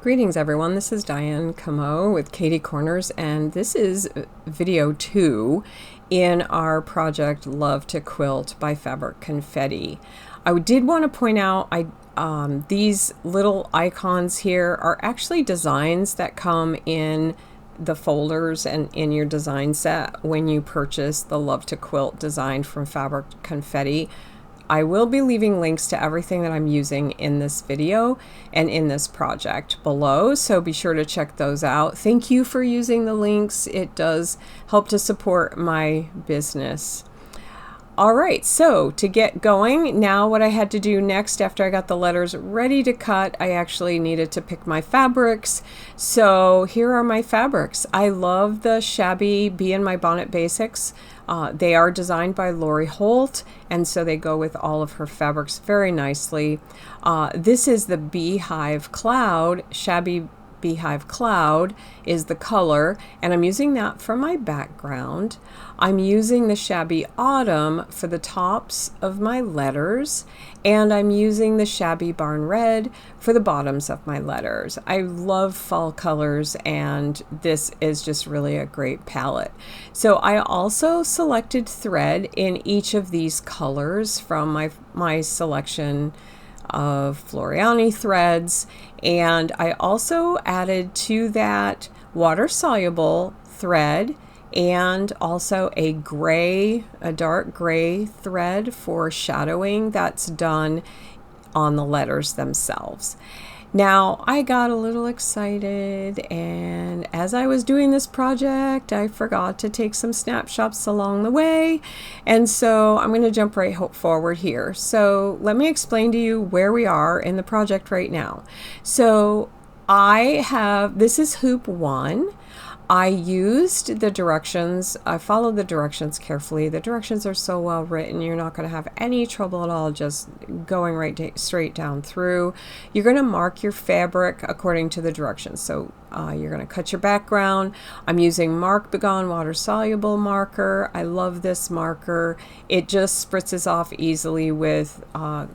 Greetings everyone, this is Diane Camo with Katie Corners, and this is video 2 in our project Love to Quilt by Fabric Confetti. I did want to point out these little icons here are actually designs that come in the folders and in your design set when you purchase the Love to Quilt design from Fabric Confetti. I will be leaving links to everything that I'm using in this video and in this project below, so be sure to check those out. Thank you for using the links. It does help to support my business. All right, so to get going, now what I had to do next after I got the letters ready to cut, I actually needed to pick my fabrics. So here are my fabrics. I love the shabby Bee in My Bonnet basics. They are designed by Lori Holt, and so they go with all of her fabrics very nicely. This is the Beehive Cloud. Shabby Beehive Cloud is the color, and I'm using that for my background. I'm using the Shabby Autumn for the tops of my letters, and I'm using the Shabby Barn Red for the bottoms of my letters. I love fall colors, and this is just really a great palette. So I also selected thread in each of these colors from my selection of Floriani threads, and I also added to that water-soluble thread and also a dark gray thread for shadowing that's done on the letters themselves. Now, I got a little excited, and as I was doing this project, I forgot to take some snapshots along the way, and so I'm going to jump right forward here. So let me explain to you where we are in the project right now. So this is hoop 1. I used the directions. I followed the directions carefully. The directions are so well written, you're not going to have any trouble at all just going straight down through. You're going to mark your fabric according to the directions. So you're going to cut your background. I'm using Mark Begon water-soluble marker. I love this marker. It just spritzes off easily with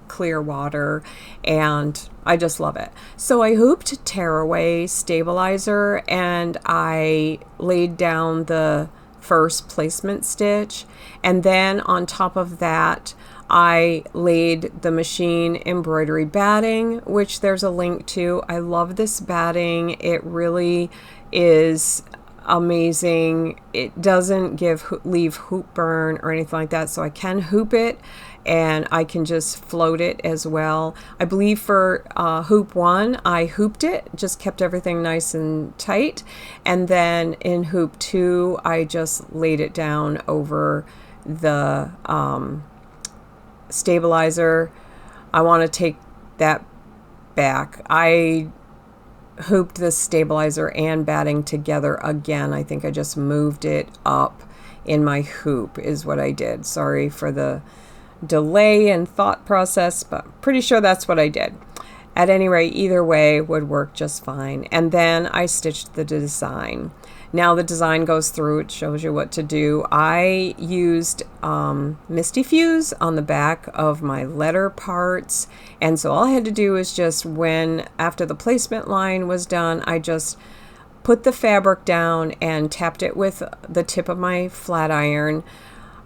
clear water, and I just love it. So I hooped tearaway stabilizer, and I laid down the first placement stitch, and then on top of that I laid the machine embroidery batting, which there's a link to. I love this batting. It really is amazing. It doesn't leave hoop burn or anything like that, so I can hoop it and I can just float it as well. I believe for hoop 1 I hooped it, just kept everything nice and tight, and then in hoop 2 I just laid it down over the stabilizer. I want to take that back. I hooped the stabilizer and batting together again. I think I just moved it up in my hoop is what I did. Sorry for the delay and thought process, but pretty sure that's what I did. At any rate, either way would work just fine. And then I stitched the design. Now the design goes through, it shows you what to do. I used Misty Fuse on the back of my letter parts, and so all I had to do is just after the placement line was done, I just put the fabric down and tapped it with the tip of my flat iron.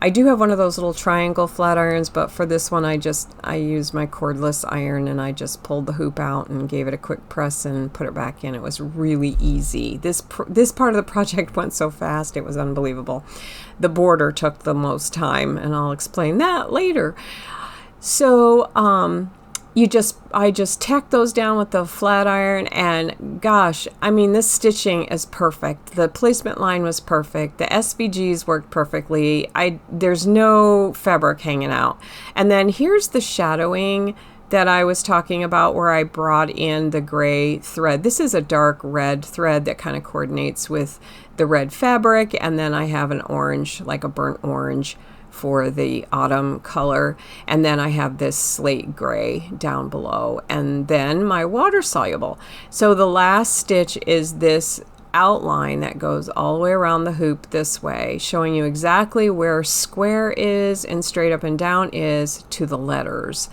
I do have one of those little triangle flat irons, but for this one I used my cordless iron, and I just pulled the hoop out and gave it a quick press and put it back in. It was really easy. This part of the project went so fast, it was unbelievable. The border took the most time, and I'll explain that later. So I just tacked those down with the flat iron, and gosh, I mean, this stitching is perfect. The placement line was perfect. The SVGs worked perfectly. There's no fabric hanging out. And then here's the shadowing that I was talking about, where I brought in the gray thread. This is a dark red thread that kind of coordinates with the red fabric, and then I have an orange, like a burnt orange, for the autumn color, and then I have this slate gray down below, and then my water soluble. So the last stitch is this outline that goes all the way around the hoop this way, showing you exactly where square is and straight up and down is to the letters.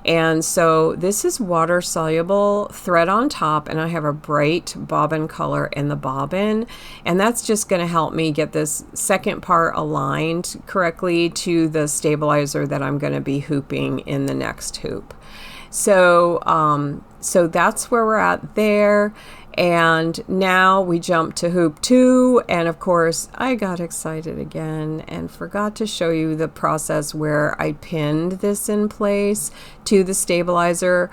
And so this is water soluble thread on top, and I have a bright bobbin color in the bobbin, and that's just going to help me get this second part aligned correctly to the stabilizer that I'm going to be hooping in the next hoop. So so that's where we're at there. And now we jump to hoop 2, and of course I got excited again and forgot to show you the process where I pinned this in place to the stabilizer.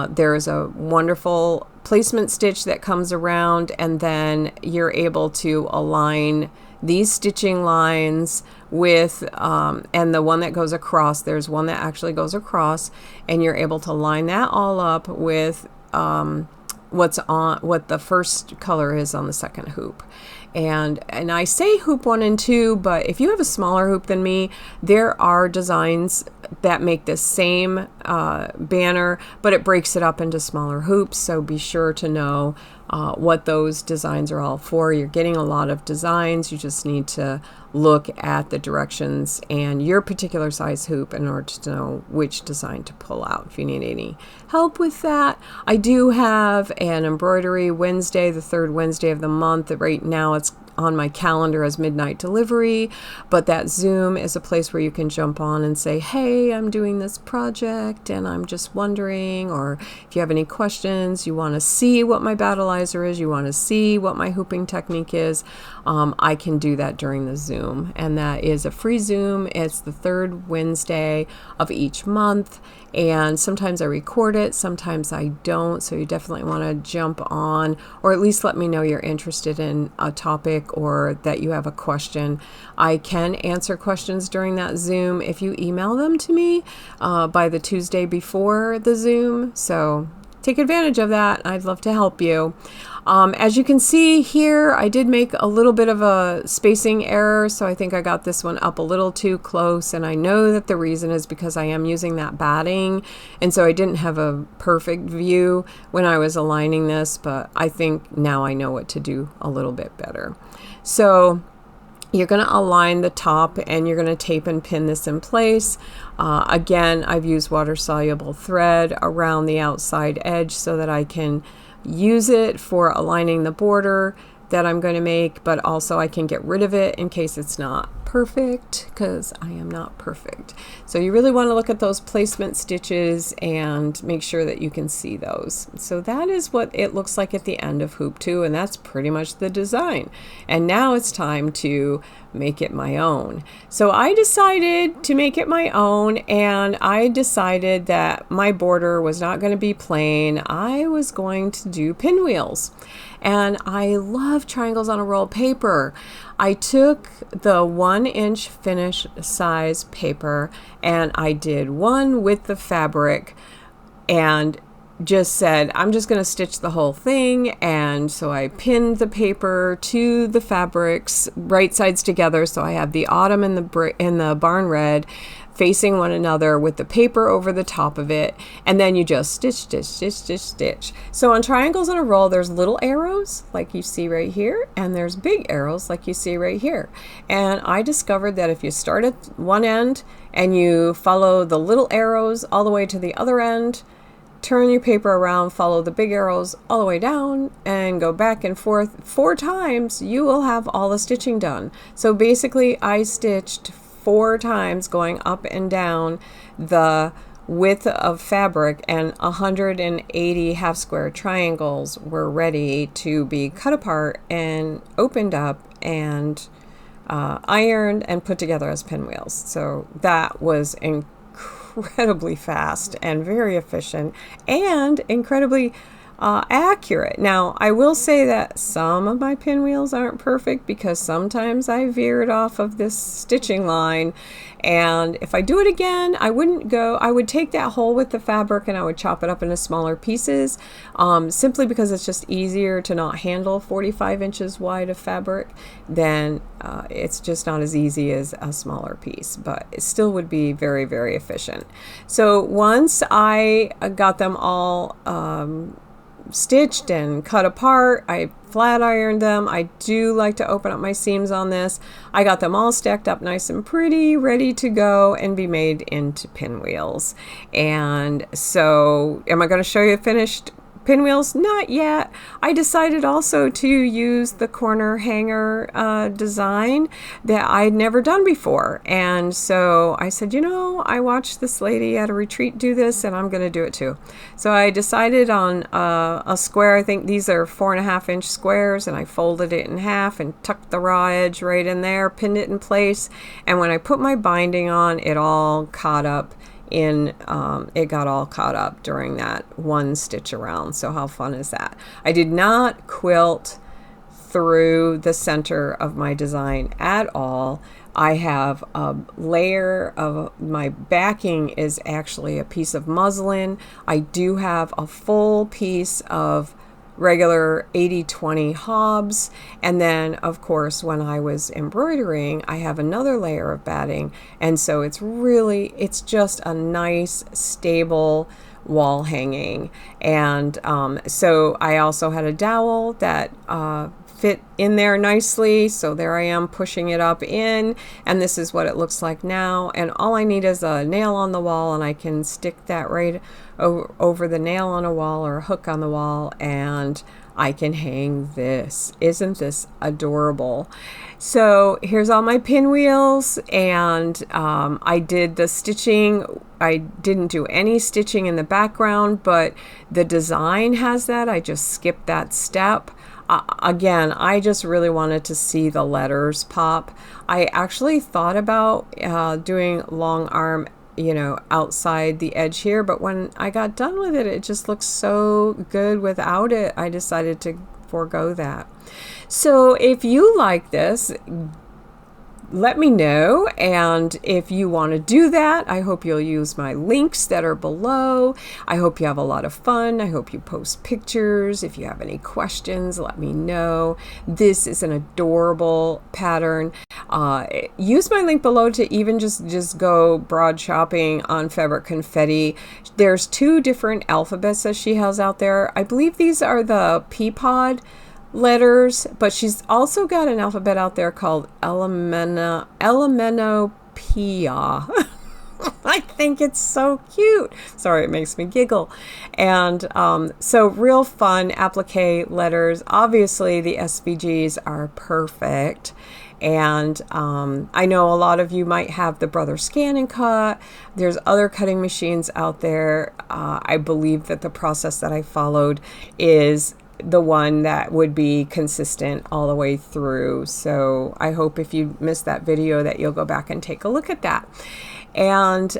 There's a wonderful placement stitch that comes around, and then you're able to align these stitching lines with and the one that goes across, there's one that actually goes across, and you're able to line that all up with what the first color is on the second hoop. And I say hoop 1 and 2, but if you have a smaller hoop than me, there are designs that make the same banner, but it breaks it up into smaller hoops. So be sure to know what those designs are all for. You're getting a lot of designs. You just need to look at the directions and your particular size hoop in order to know which design to pull out. If you need any help with that, I do have an embroidery Wednesday, the third Wednesday of the month. Right now it's on my calendar as midnight delivery, but that Zoom is a place where you can jump on and say, hey, I'm doing this project and I'm just wondering, or if you have any questions, you want to see what my battleizer is, you want to see what my hooping technique is, I can do that during the Zoom. And that is a free Zoom. It's the third Wednesday of each month, and sometimes I record it, sometimes I don't, so you definitely want to jump on, or at least let me know you're interested in a topic or that you have a question. I can answer questions during that Zoom if you email them to me by the Tuesday before the Zoom, so take advantage of that. I'd love to help you. As you can see here, I did make a little bit of a spacing error, so I think I got this one up a little too close, and I know that the reason is because I am using that batting, and so I didn't have a perfect view when I was aligning this, but I think now I know what to do a little bit better. So you're going to align the top, and you're going to tape and pin this in place. Again, I've used water-soluble thread around the outside edge so that I can use it for aligning the border that I'm going to make, but also I can get rid of it in case it's not perfect, because I am not perfect. So you really want to look at those placement stitches and make sure that you can see those. So that is what it looks like at the end of hoop 2, and that's pretty much the design. And now it's time to make it my own. So I decided to make it my own, and I decided that my border was not going to be plain. I was going to do pinwheels. And I love triangles on a roll paper. I took the 1-inch finish size paper and I did one with the fabric and just said, I'm just going to stitch the whole thing. And so I pinned the paper to the fabrics right sides together. So I have the autumn and the barn red facing one another with the paper over the top of it, and then you just stitch, stitch, stitch, stitch, stitch. So on triangles on a roll, there's little arrows like you see right here, and there's big arrows like you see right here. And I discovered that if you start at one end and you follow the little arrows all the way to the other end, turn your paper around, follow the big arrows all the way down, and go back and forth 4 times, you will have all the stitching done. So basically I stitched 4 times going up and down the width of fabric, and 180 half square triangles were ready to be cut apart and opened up and ironed and put together as pinwheels. So that was incredibly fast and very efficient and incredibly accurate. Now, I will say that some of my pinwheels aren't perfect because sometimes I veered off of this stitching line, and if I do it again, I would take that hole with the fabric and I would chop it up into smaller pieces, simply because it's just easier to not handle 45 inches wide of fabric. Then it's just not as easy as a smaller piece, but it still would be very, very efficient. So once I got them all stitched and cut apart, I flat ironed them. I do like to open up my seams on this. I got them all stacked up nice and pretty, ready to go and be made into pinwheels. And so am I going to show you finished pinwheels? Not yet. I decided also to use the corner hanger design that I'd never done before. And so I said, you know, I watched this lady at a retreat do this and I'm going to do it too. So I decided on a square. I think these are 4.5-inch squares, and I folded it in half and tucked the raw edge right in there, pinned it in place. And when I put my binding on, it all caught up it got all caught up during that one stitch around. So how fun is that? I did not quilt through the center of my design at all. I have a layer of my backing is actually a piece of muslin. I do have a full piece of regular 80/20 hobs, and then of course when I was embroidering I have another layer of batting, and so it's just a nice stable wall hanging. And so I also had a dowel that fit in there nicely, so there I am pushing it up in, and this is what it looks like now. And all I need is a nail on the wall, and I can stick that right over the nail on a wall or a hook on the wall, and I can hang this. Isn't this adorable? So here's all my pinwheels, and I did the stitching. I didn't do any stitching in the background, but the design has that. I just skipped that step. Again, I just really wanted to see the letters pop. I actually thought about doing long arm, you know, outside the edge here, but when I got done with it, it just looks so good without it. I decided to forego that. So if you like this, let me know, and if you want to do that, I hope you'll use my links that are below. I hope you have a lot of fun. I hope you post pictures. If you have any questions, let me know. This is an adorable pattern. Use my link below to even just go broad shopping on Fabric Confetti. There's 2 different alphabets that she has out there. I believe these are the Peapod letters, but she's also got an alphabet out there called Elemenopia. I think it's so cute. Sorry, it makes me giggle. And so real fun applique letters. Obviously the SVGs are perfect. And I know a lot of you might have the Brother Scan and Cut. There's other cutting machines out there. I believe that the process that I followed is the one that would be consistent all the way through. So I hope if you missed that video that you'll go back and take a look at that. And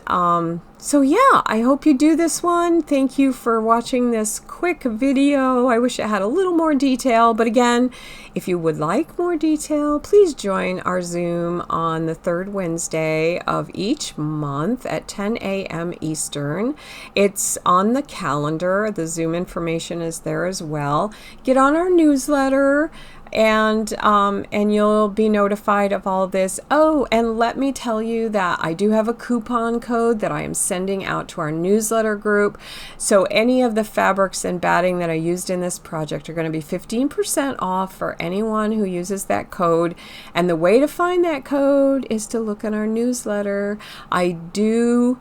so yeah, I hope you do this one. Thank you for watching this quick video. I wish it had a little more detail, but again, if you would like more detail, please join our Zoom on the 3rd Wednesday of each month at 10 a.m. Eastern. It's on the calendar. The Zoom information is there as well. Get on our newsletter, and you'll be notified of all this. Oh, and let me tell you that I do have a coupon code that I am sending out to our newsletter group. So any of the fabrics and batting that I used in this project are going to be 15% off for anyone who uses that code. And the way to find that code is to look in our newsletter. I do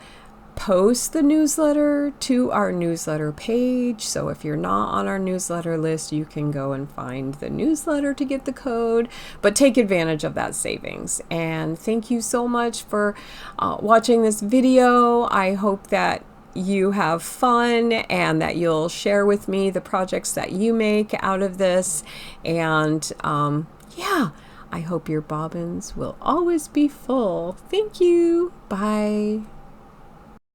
post the newsletter to our newsletter page, so if you're not on our newsletter list, you can go and find the newsletter to get the code, but take advantage of that savings. And thank you so much for watching this video. I hope that you have fun and that you'll share with me the projects that you make out of this. And yeah, I hope your bobbins will always be full. Thank you. Bye.